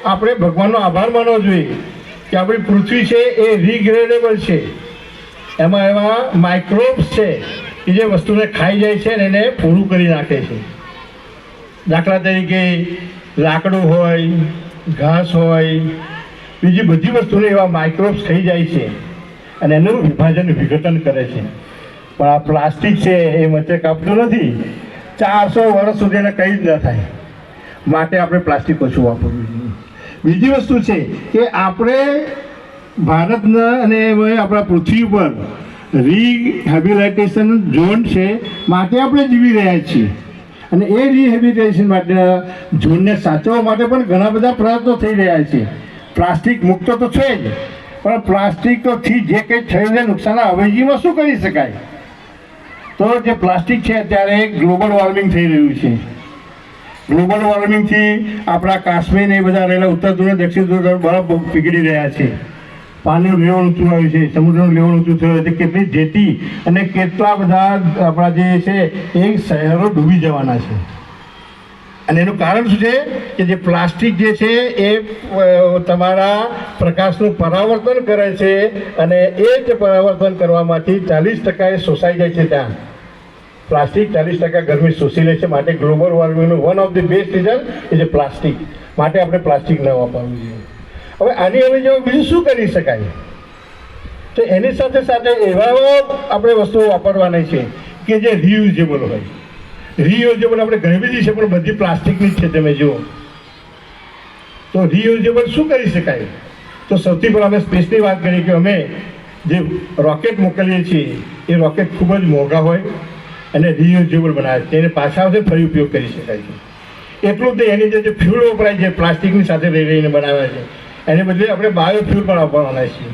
આપણે ભગવાનનો આભાર માનવો જોઈએ કે આપણી પૃથ્વી છે એ રિગ્રેડેબલ છે. એમાં એવા માઇક્રોબ્સ છે કે જે વસ્તુને ખાઈ જાય છે અને એને પૂરું કરી નાખે છે. દાખલા તરીકે લાકડું હોય, ઘાસ હોય, બીજી બધી વસ્તુને એવા માઇક્રોબ્સ ખાઈ જાય છે અને એનું વિભાજન વિઘટન કરે છે. પણ આ પ્લાસ્ટિક છે એ વચ્ચે કાપતું નથી. 400 વર્ષ સુધી એને કંઈ જ ન થાય. માટે આપણે પ્લાસ્ટિક ઓછું વાપરવું જોઈએ. બીજી વસ્તુ છે કે આપણે ભારતના અને આપણા પૃથ્વી પર રિહેબિલિટેશન ઝોન છે માટે આપણે જીવી રહ્યા છીએ અને એ રિહેબિલિટેશન માટે ઝોનને સાચવવા માટે પણ ઘણા બધા પ્રયત્નો થઈ રહ્યા છે. પ્લાસ્ટિક મુક્ત તો છે જ, પણ પ્લાસ્ટિકથી જે કંઈ થયેલું નુકસાન અવેજીમાં શું કરી શકાય? તો જે પ્લાસ્ટિક છે અત્યારે ગ્લોબલ વોર્મિંગ થઈ રહ્યું છે. ગ્લોબલ વોર્મિંગથી આપણા કાશ્મીર એ બધા રહેલા ઉત્તર ધ્રુવ દક્ષિણ ધ્રુવ બરફ પીગળી રહ્યા છે. પાણીનું લેવલ ઊંચું આવ્યું છે, સમુદ્રનું લેવલ ઊંચું થયું છે. કેટલી જેટી અને કેટલા બધા આપણા જે છે એ શહેરો ડૂબી જવાના છે. અને એનું કારણ શું છે કે જે પ્લાસ્ટિક જે છે એ તમારા પ્રકાશનું પરાવર્તન કરે છે અને એ જ પરાવર્તન કરવામાંથી 40% એ શોષાઈ જાય છે. ત્યાં પ્લાસ્ટિક 40% ગરમી શોષી લે છે. માટે ગ્લોબલ વોર્મિંગનું one of the best reason એ છે પ્લાસ્ટિક. માટે આપણે પ્લાસ્ટિક ન વાપરવું જોઈએ. હવે આની હવે જો બીજું શું કરી શકાય? તો એની સાથે સાથે એવા આપણે વસ્તુઓ વાપરવાની છે કે જે રિયુઝેબલ હોય. રિયુઝેબલ આપણે ઘણી બધી છે પણ બધી પ્લાસ્ટિકની જ છે. તમે જુઓ તો રિયુઝેબલ શું કરી શકાય? તો સૌથી પહેલાં અમે સ્પેસની વાત કરીએ કે અમે જે રોકેટ મોકલીએ છીએ એ રોકેટ ખૂબ જ મોંઘા હોય અને રિયુઝેબલ બનાવે છે. એને પાછા આવશે ફરી ઉપયોગ કરી શકાય છે. એટલું જ એની જે ફ્યુલ વપરાય છે પ્લાસ્ટિકની સાથે રહીને બનાવે છે એને બદલે આપણે બાયોફ્યુલ પણ વાપરવાના છીએ.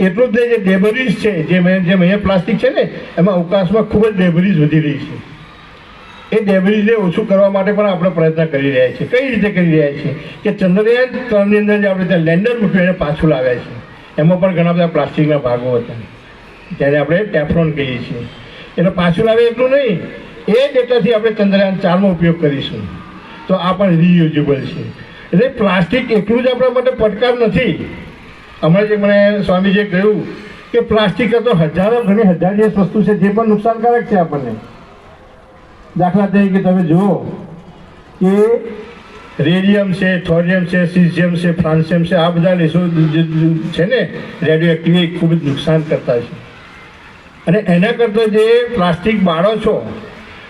એટલું જ જે ડેબરીઝ છે જેમ અહીંયા પ્લાસ્ટિક છે ને એમાં અવકાશમાં ખૂબ જ ડેબરીઝ વધી રહી છે. એ ડેબરીઝને ઓછું કરવા માટે પણ આપણે પ્રયત્ન કરી રહ્યા છીએ. કઈ રીતે કરી રહ્યા છીએ કે ચંદ્રયાન 3ની અંદર જે આપણે ત્યાં લેન્ડર મૂક્યું એને પાછું લાવ્યા છે. એમાં પણ ઘણા બધા પ્લાસ્ટિકના ભાગો હતા ત્યારે આપણે ટેફ્લોન કહીએ છીએ. એટલે પાછું લાવે એટલું નહીં, એ ડેટાથી આપણે ચંદ્રયાન 4માં ઉપયોગ કરીશું. તો આ પણ રિયુઝેબલ છે. એટલે પ્લાસ્ટિક એકલું જ આપણા માટે પડકાર નથી. હમણાં જે મને સ્વામીજીએ કહ્યું કે પ્લાસ્ટિક તો ઘણી હજાર વસ્તુ છે જે પણ નુકસાનકારક છે આપણને. દાખલા તરીકે તમે જુઓ કે રેડિયમ છે, થોરિયમ છે, સિઝિયમ છે, ફ્રાન્સિયમ છે, આ બધા લેશો છે ને રેડિયો એક્ટિવ એ ખૂબ જ નુકસાન કરતા છે. અને એના કરતાં જે પ્લાસ્ટિક બાળો છો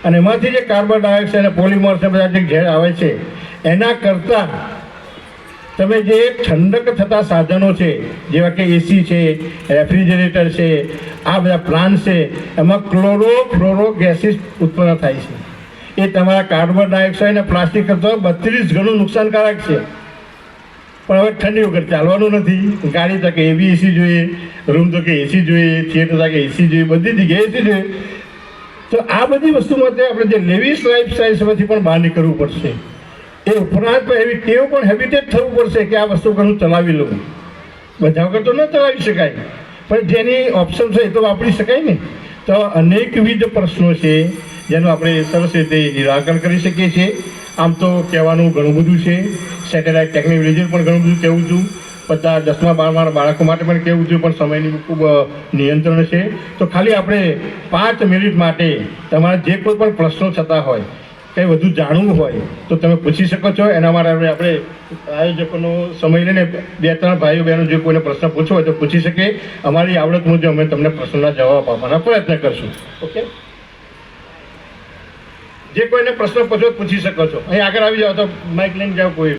અને એમાંથી જે કાર્બન ડાયોક્સાઇડ અને પોલિમર્સ બધા જે ઝેર આવે છે એના કરતાં તમે જે ઠંડક થતા સાધનો છે જેવા કે એસી છે, રેફ્રિજરેટર છે, આ બધા પ્લાન્ટ છે એમાં ક્લોરો ગેસીસ ઉત્પન્ન થાય છે. એ તમારા કાર્બન ડાયોક્સાઇડ અને પ્લાસ્ટિક કરતાં 32 ગણું નુકસાનકારક છે. પણ હવે ઠંડી વખત ચાલવાનું નથી. ગાડી તો કે એવી એસી જોઈએ, રૂમ તો કે એસી જોઈએ, થિયેટર તો કે એસી જોઈએ, બધી જગ્યાએ એસી જોઈએ. તો આ બધી વસ્તુ માટે આપણે જે લેવિશ લાઈફસ્ટાઈલમાંથી પણ બહાર નીકળવું પડશે. એ ઉપરાંત પણ એવી ટેવ પણ હેબિટેટ થવું પડશે કે આ વસ્તુ હું ચલાવી લઉં. બધા વગર તો ન ચલાવી શકાય, પણ જેની ઓપ્શન છે એ તો વાપરી શકાય ને. તો અનેકવિધ પ્રશ્નો છે જેનું આપણે સરસ રીતે નિરાકરણ કરી શકીએ છીએ. આમ તો કહેવાનું ઘણું બધું છે. સેટેલાઇટ ટેકનોલોજી પણ ઘણું બધું કહેવું છું. 10મા 12મા બાળકો માટે પણ કહેવું છું, પણ સમયની ખૂબ નિયંત્રણ છે. તો ખાલી આપણે 5 મિનિટ માટે તમારા જે કોઈ પણ પ્રશ્નો થતા હોય, કંઈ વધુ જાણવું હોય તો તમે પૂછી શકો છો. એના માટે આપણે આયોજકોનો સમય લઈને 2-3 ભાઈઓ બહેનો જે કોઈને પ્રશ્ન પૂછવો હોય તો પૂછી શકે. અમારી આવડત મુજબ અમે તમને પ્રશ્નના જવાબ આપવાના પ્રયત્ન કરશું. ઓકે, જે કોઈને પ્રશ્ન પૂછો પૂછી શકો છો. અહીં આગળ આવી જાઓ તો માઇક લઈને જાઓ કોઈ.